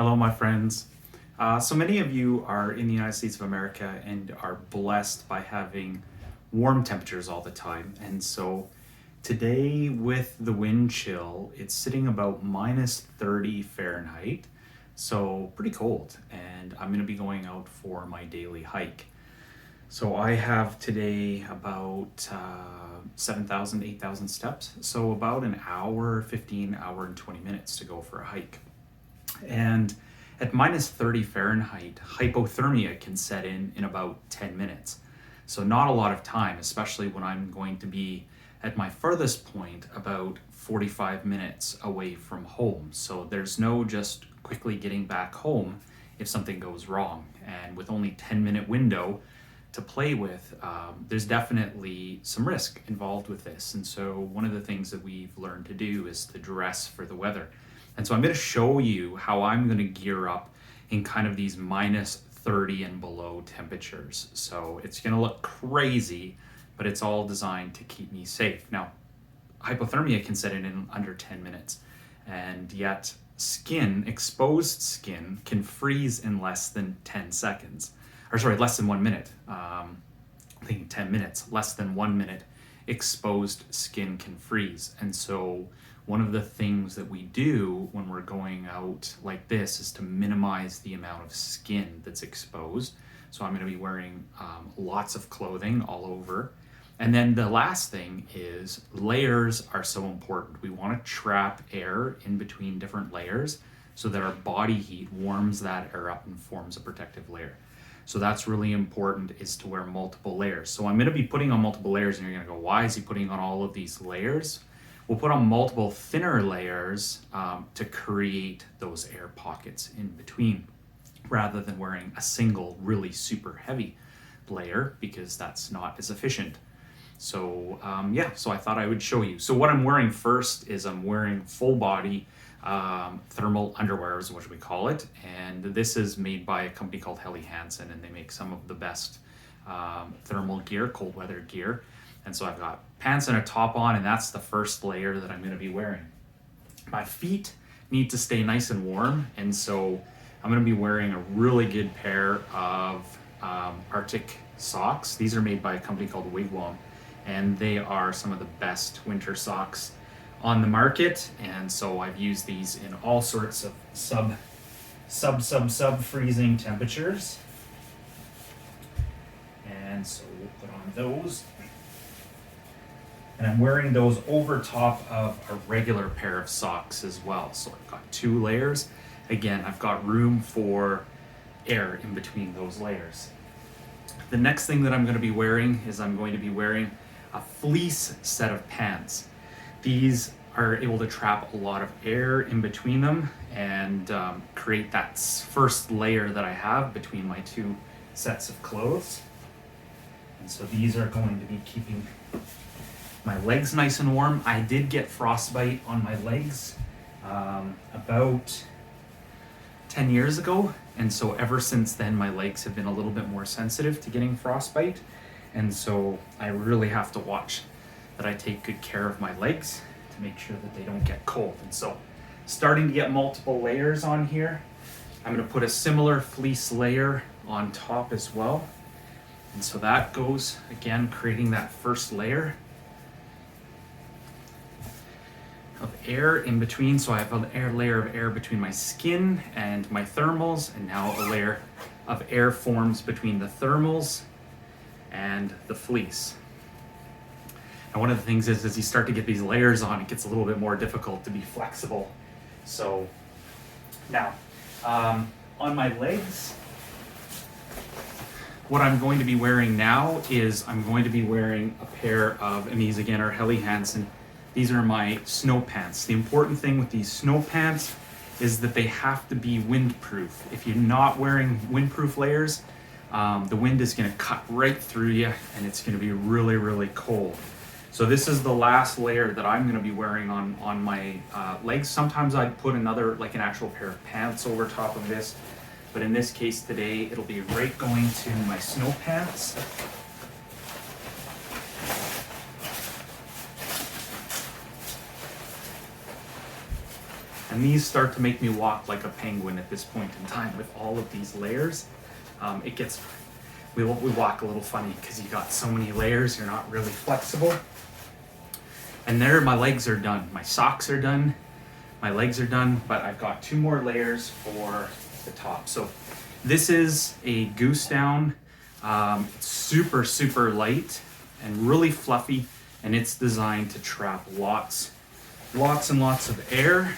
Hello, my friends. So many of you are in the United States of America and are blessed by having warm temperatures all the time. And so today, with the wind chill, it's sitting about minus 30 Fahrenheit. So pretty cold. And I'm going to be going out for my daily hike. So I have today about 7,000, 8,000 steps. So about an hour, 15 hour and 20 minutes to go for a hike. And at minus 30 Fahrenheit, hypothermia can set in about 10 minutes. So not a lot of time, especially when I'm going to be at my furthest point about 45 minutes away from home. So there's no just quickly getting back home if something goes wrong. And with only 10-minute window to play with, there's definitely some risk involved with this. And so one of the things that we've learned to do is to dress for the weather. And so I'm going to show you how I'm going to gear up in kind of these minus 30 and below temperatures. So it's going to look crazy, but it's all designed to keep me safe. Now, hypothermia can set in under 10 minutes, and yet exposed skin can freeze in less than 10 seconds. Less than 1 minute. I'm thinking 10 minutes, less than 1 minute, exposed skin can freeze. And so one of the things that we do when we're going out like this is to minimize the amount of skin that's exposed. So I'm going to be wearing lots of clothing all over. And then the last thing is layers are so important. We want to trap air in between different layers so that our body heat warms that air up and forms a protective layer. So that's really important, is to wear multiple layers. So I'm going to be putting on multiple layers, and you're going to go, why is he putting on all of these layers? We'll put on multiple thinner layers to create those air pockets in between, rather than wearing a single really super heavy layer, because that's not as efficient. So so I thought I would show you. So what I'm wearing first is I'm wearing full body thermal underwear is what we call it. And this is made by a company called Helly Hansen, and they make some of the best thermal gear, cold weather gear. And so I've got pants and a top on, and that's the first layer that I'm going to be wearing. My feet need to stay nice and warm, and so I'm going to be wearing a really good pair of Arctic socks. These are made by a company called Wigwam, and they are some of the best winter socks on the market. And so I've used these in all sorts of sub freezing temperatures. And so we'll put on those. And I'm wearing those over top of a regular pair of socks as well. So I've got 2 layers. Again, I've got room for air in between those layers. The next thing that I'm going to be wearing is I'm going to be wearing a fleece set of pants. These are able to trap a lot of air in between them and create that first layer that I have between my 2 sets of clothes. And so these are going to be keeping my legs nice and warm. I did get frostbite on my legs about 10 years ago. And so ever since then, my legs have been a little bit more sensitive to getting frostbite. And so I really have to watch that I take good care of my legs to make sure that they don't get cold. And so starting to get multiple layers on here. I'm going to put a similar fleece layer on top as well. And so that goes, again, creating that first layer of air in between. So I have a layer of air between my skin and my thermals, and now a layer of air forms between the thermals and the fleece. And one of the things is, as you start to get these layers on, it gets a little bit more difficult to be flexible. So now, on my legs, what I'm going to be wearing now is I'm going to be wearing a pair of, and these again are Helly Hansen. These are my snow pants. The important thing with these snow pants is that they have to be windproof. If you're not wearing windproof layers, the wind is going to cut right through you, and it's going to be really, really cold. So this is the last layer that I'm going to be wearing on my legs. Sometimes I'd put another, like an actual pair of pants over top of this, but in this case today, it'll be right going to my snow pants. And these start to make me walk like a penguin at this point in time with all of these layers. It gets, we walk a little funny because you got so many layers, you're not really flexible. And there, my legs are done. My socks are done. My legs are done, but I've got 2 more layers for the top. So this is a goose down. It's super, super light and really fluffy, and it's designed to trap lots and lots of air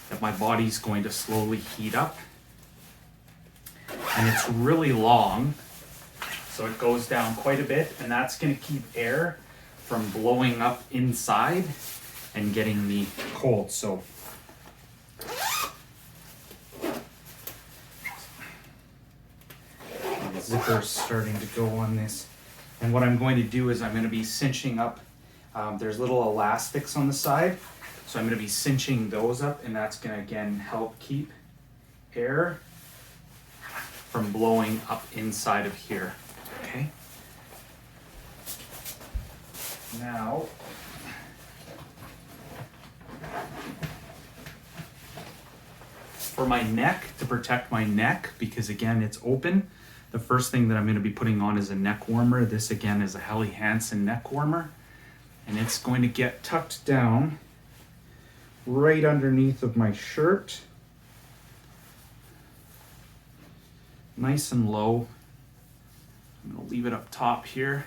that my body's going to slowly heat up. And it's really long, so it goes down quite a bit, and that's going to keep air from blowing up inside and getting me cold. So the zipper's starting to go on this. And what I'm going to do is I'm going to be cinching up, there's little elastics on the side, so I'm going to be cinching those up, and that's going to again help keep air from blowing up inside of here. Okay. Now, for my neck, to protect my neck, because again it's open, the first thing that I'm going to be putting on is a neck warmer. This again is a Helly Hansen neck warmer, and it's going to get tucked down right underneath of my shirt, nice and low. I'm going to leave it up top here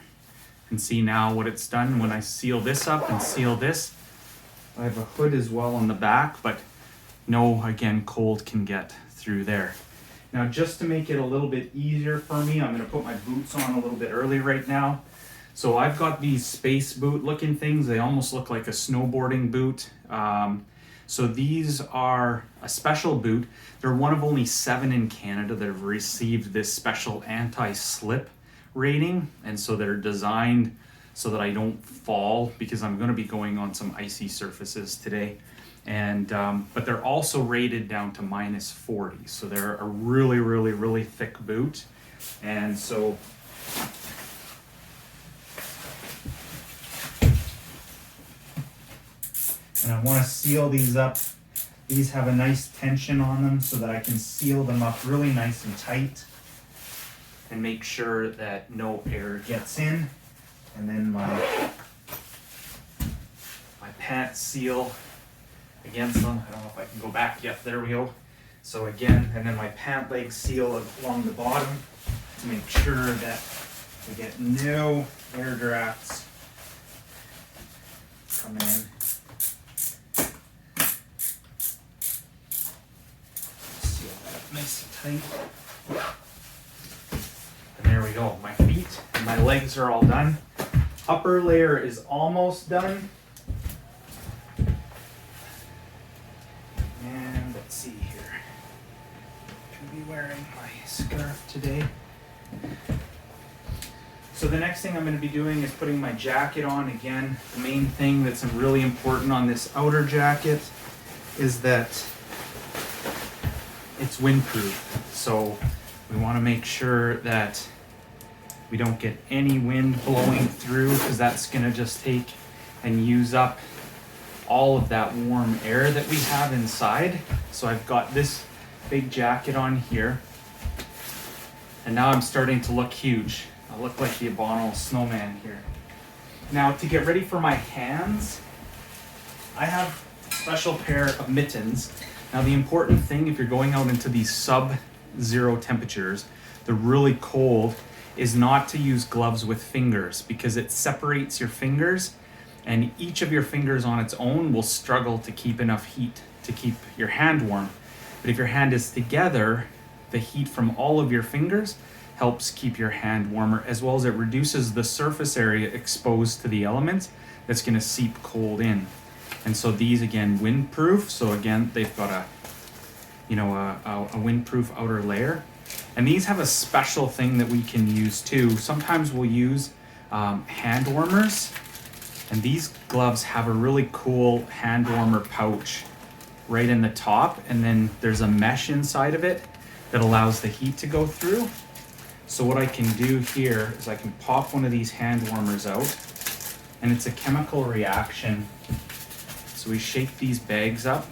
and see now what it's done. When I seal this up and seal this, I have a hood as well on the back, but no, again, cold can get through there. Now, just to make it a little bit easier for me, I'm going to put my boots on a little bit early right now. So I've got these space boot looking things. They almost look like a snowboarding boot. So these are a special boot. They're one of only 7 in Canada that have received this special anti-slip rating. And so they're designed so that I don't fall, because I'm going to be going on some icy surfaces today. And but they're also rated down to -40. So they're a really, really, really thick boot. And so and I want to seal these up. These have a nice tension on them so that I can seal them up really nice and tight and make sure that no air gets in. And then my pants seal against them. I don't know if I can go back yet. There we go. So again, and then my pant leg seal along the bottom to make sure that we get no air drafts coming in. Seal that up nice and tight. And there we go. My feet and my legs are all done. Upper layer is almost done. And let's see here. I'm going to be wearing my scarf today. So the next thing I'm going to be doing is putting my jacket on. Again, the main thing that's really important on this outer jacket is that it's windproof. So we want to make sure that we don't get any wind blowing through, because that's going to just take and use up all of that warm air that we have inside. So I've got this big jacket on here, and now I'm starting to look huge. I look like the abominable snowman here. Now, to get ready for my hands, I have a special pair of mittens. Now, the important thing, if you're going out into these sub-zero temperatures, the really cold, is not to use gloves with fingers, because it separates your fingers, and each of your fingers on its own will struggle to keep enough heat to keep your hand warm. But if your hand is together, the heat from all of your fingers helps keep your hand warmer, as well as it reduces the surface area exposed to the elements that's going to seep cold in. And so these, again, windproof. So again, they've got a windproof outer layer. And these have a special thing that we can use too. Sometimes we'll use hand warmers, and these gloves have a really cool hand warmer pouch right in the top, and then there's a mesh inside of it that allows the heat to go through. So what I can do here is I can pop one of these hand warmers out, and it's a chemical reaction. So we shake these bags up,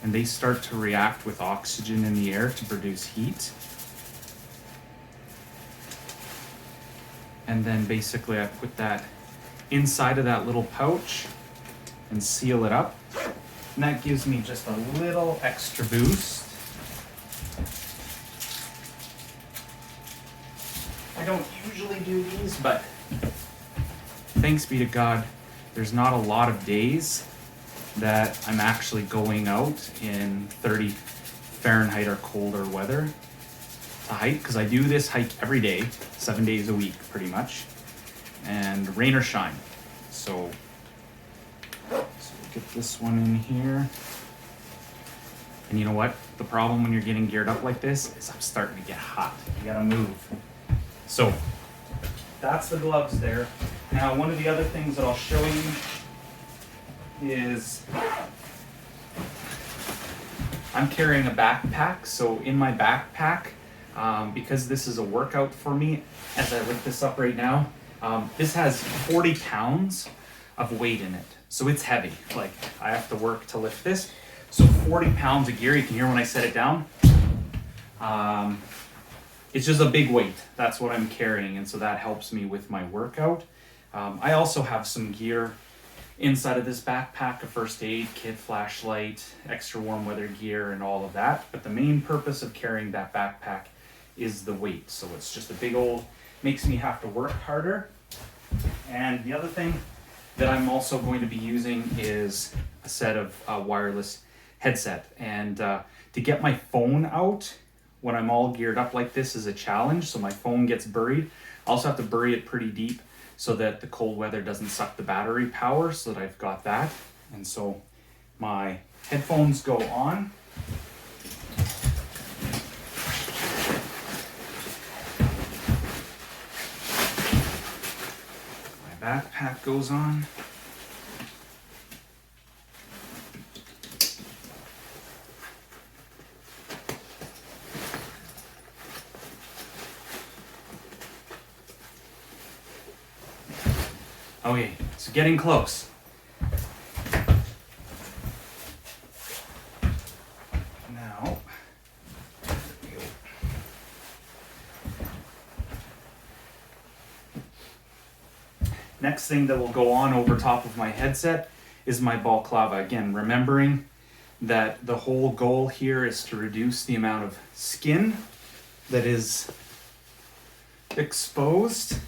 and they start to react with oxygen in the air to produce heat. And then basically I put that inside of that little pouch and seal it up. And that gives me just a little extra boost. I don't usually do these, but thanks be to God, there's not a lot of days that I'm actually going out in 30 Fahrenheit or colder weather to hike, because I do this hike every day, 7 days a week pretty much, and rain or shine. So get this one in here. And you know what? The problem when you're getting geared up like this is I'm starting to get hot. You gotta move. So that's the gloves there. Now, one of the other things that I'll show you is I'm carrying a backpack. So in my backpack, because this is a workout for me, as I lift this up right now, this has 40 pounds of weight in it. So it's heavy. Like, I have to work to lift this. So 40 pounds of gear, you can hear when I set it down. It's just a big weight. That's what I'm carrying, and so that helps me with my workout. I also have some gear inside of this backpack, a first aid kit, flashlight, extra warm weather gear, and all of that. But the main purpose of carrying that backpack is the weight. So it's just a big old, makes me have to work harder. And the other thing that I'm also going to be using is a set of wireless headset. And to get my phone out when I'm all geared up like this is a challenge. So my phone gets buried. I also have to bury it pretty deep so that the cold weather doesn't suck the battery power, so that I've got that. And so my headphones go on. My backpack goes on. Okay, so getting close. Now, next thing that will go on over top of my headset is my balaclava. Again, remembering that the whole goal here is to reduce the amount of skin that is exposed.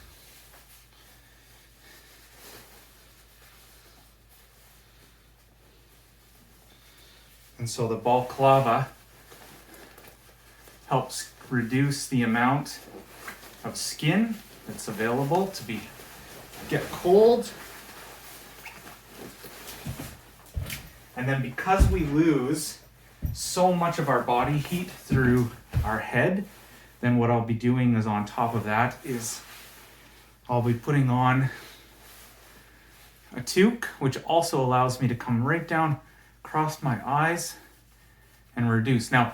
And so the balaclava helps reduce the amount of skin that's available to get cold. And then because we lose so much of our body heat through our head, then what I'll be doing is on top of that is I'll be putting on a toque, which also allows me to come right down across my eyes and reduce. Now,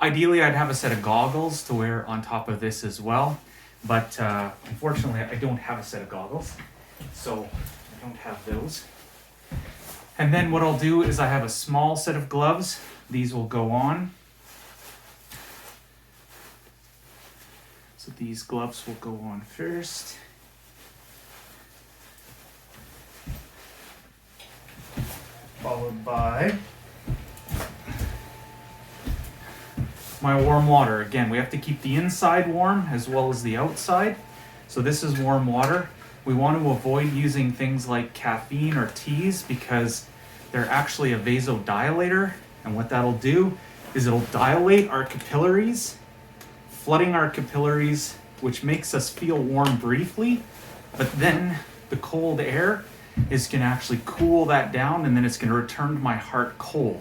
ideally I'd have a set of goggles to wear on top of this as well, but unfortunately I don't have a set of goggles, so I don't have those. And then what I'll do is I have a small set of gloves. These will go on. So these gloves will go on first. Followed by my warm water. Again, we have to keep the inside warm as well as the outside. So this is warm water. We want to avoid using things like caffeine or teas because they're actually a vasodilator. And what that'll do is it'll dilate our capillaries, flooding our capillaries, which makes us feel warm briefly, but then the cold air is going to actually cool that down, and then it's going to return my heart cold.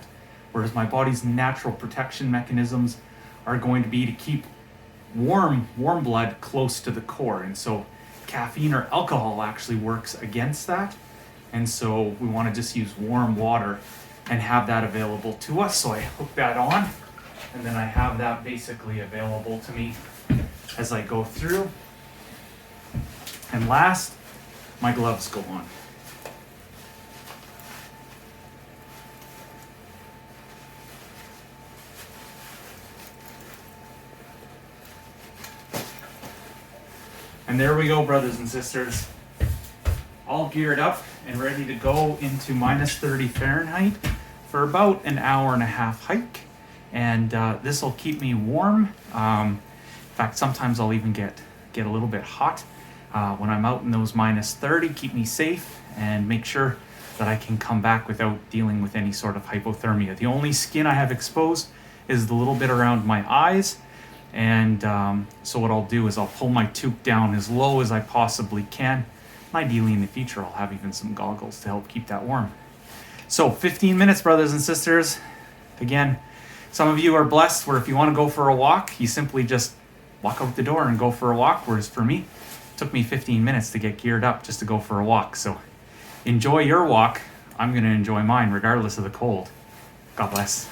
Whereas my body's natural protection mechanisms are going to be to keep warm blood close to the core. And so caffeine or alcohol actually works against that. And so we want to just use warm water and have that available to us. So I hook that on, and then I have that basically available to me as I go through. And last, my gloves go on. And there we go, brothers and sisters. All geared up and ready to go into minus 30 Fahrenheit for about an hour and a half hike. And this will keep me warm. In fact, sometimes I'll even get a little bit hot when I'm out in those minus 30, keep me safe and make sure that I can come back without dealing with any sort of hypothermia. The only skin I have exposed is the little bit around my eyes. And so what I'll do is I'll pull my toque down as low as I possibly can. Ideally in the future, I'll have even some goggles to help keep that warm. So 15 minutes, brothers and sisters. Again, some of you are blessed where if you want to go for a walk, you simply just walk out the door and go for a walk. Whereas for me, it took me 15 minutes to get geared up just to go for a walk. So enjoy your walk. I'm going to enjoy mine regardless of the cold. God bless.